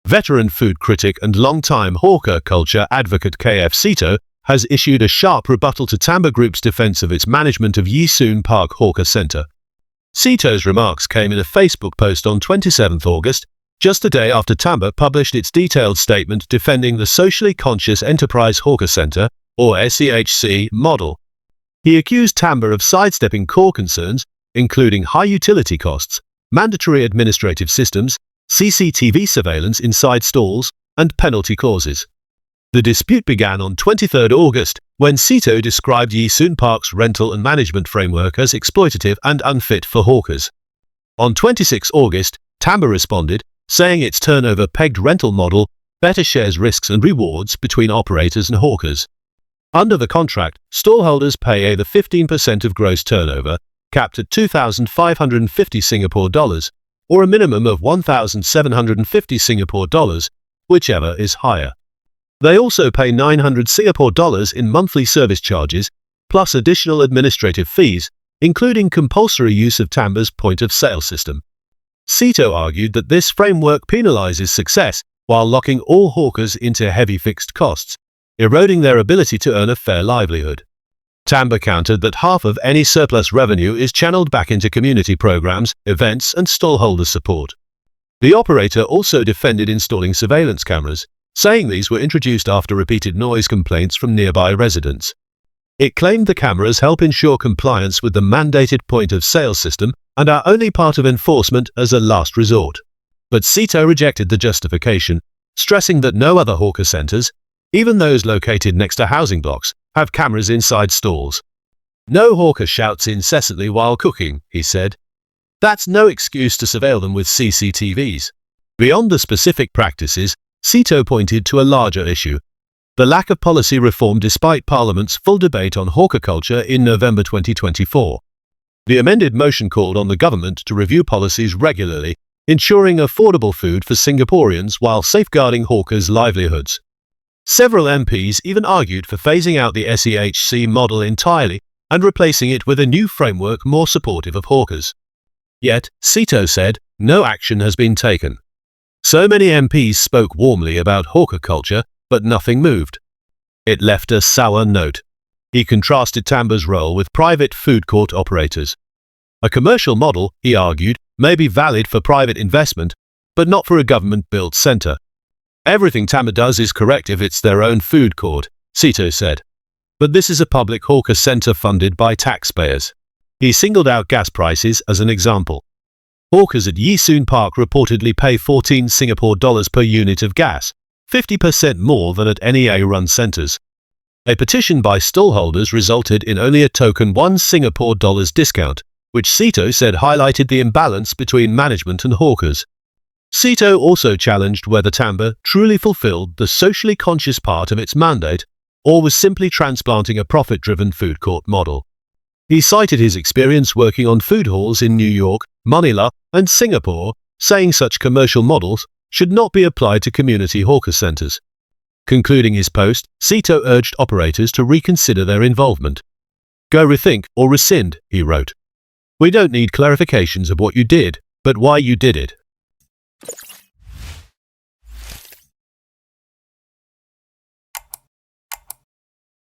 Veteran food critic and long-time hawker culture advocate KF Seetoh has issued a sharp rebuttal to Timbre Group's defense of its management of Yishun Park Hawker Centre. Seetoh's remarks came in a Facebook post on 27 August, just a day after Timbre published its detailed statement defending the socially conscious enterprise hawker centre, or SEHC, model. He accused Timbre of sidestepping core concerns, including high utility costs, mandatory administrative systems, CCTV surveillance inside stalls, and penalty clauses. The dispute began on 23 August, when Seetoh described Yishun Park's rental and management framework as exploitative and unfit for hawkers. On 26 August, Timbre responded, saying its turnover-pegged rental model better shares risks and rewards between operators and hawkers. Under the contract, stallholders pay either 15% of gross turnover, capped at 2,550 Singapore dollars, or a minimum of 1,750 Singapore dollars, whichever is higher. They also pay 900 Singapore dollars in monthly service charges, plus additional administrative fees, including compulsory use of Timbre's point-of-sale system. Seetoh argued that this framework penalizes success while locking all hawkers into heavy fixed costs, eroding their ability to earn a fair livelihood. Timbre countered that half of any surplus revenue is channeled back into community programs, events, and stallholder support. The operator also defended installing surveillance cameras, saying these were introduced after repeated noise complaints from nearby residents. It claimed the cameras help ensure compliance with the mandated point-of-sale system and are only part of enforcement as a last resort. But Seetoh rejected the justification, stressing that no other hawker centres, even those located next to housing blocks, have cameras inside stalls. No hawker shouts incessantly while cooking, he said. That's no excuse to surveil them with CCTVs. Beyond the specific practices, Seetoh pointed to a larger issue: the lack of policy reform despite Parliament's full debate on hawker culture in November 2024. The amended motion called on the government to review policies regularly, ensuring affordable food for Singaporeans while safeguarding hawkers' livelihoods. Several MPs even argued for phasing out the SEHC model entirely and replacing it with a new framework more supportive of hawkers. Yet, Seetoh said, no action has been taken. So many MPs spoke warmly about hawker culture, but nothing moved. It left a sour note. He contrasted Timbre's role with private food court operators. A commercial model, he argued, may be valid for private investment, but not for a government-built centre. Everything Timbre does is correct if it's their own food court, Seetoh said. But this is a public hawker centre funded by taxpayers. He singled out gas prices as an example. Hawkers at Yishun Park reportedly pay 14 Singapore dollars per unit of gas, 50% more than at NEA-run centres. A petition by stallholders resulted in only a token 1 Singapore dollars discount, which Seetoh said highlighted the imbalance between management and hawkers. Seetoh also challenged whether Timbre truly fulfilled the socially conscious part of its mandate, or was simply transplanting a profit-driven food court model. He cited his experience working on food halls in New York, Manila, and Singapore, saying such commercial models should not be applied to community hawker centres. Concluding his post, Seetoh urged operators to reconsider their involvement. Go rethink or rescind, he wrote. We don't need clarifications of what you did, but why you did it.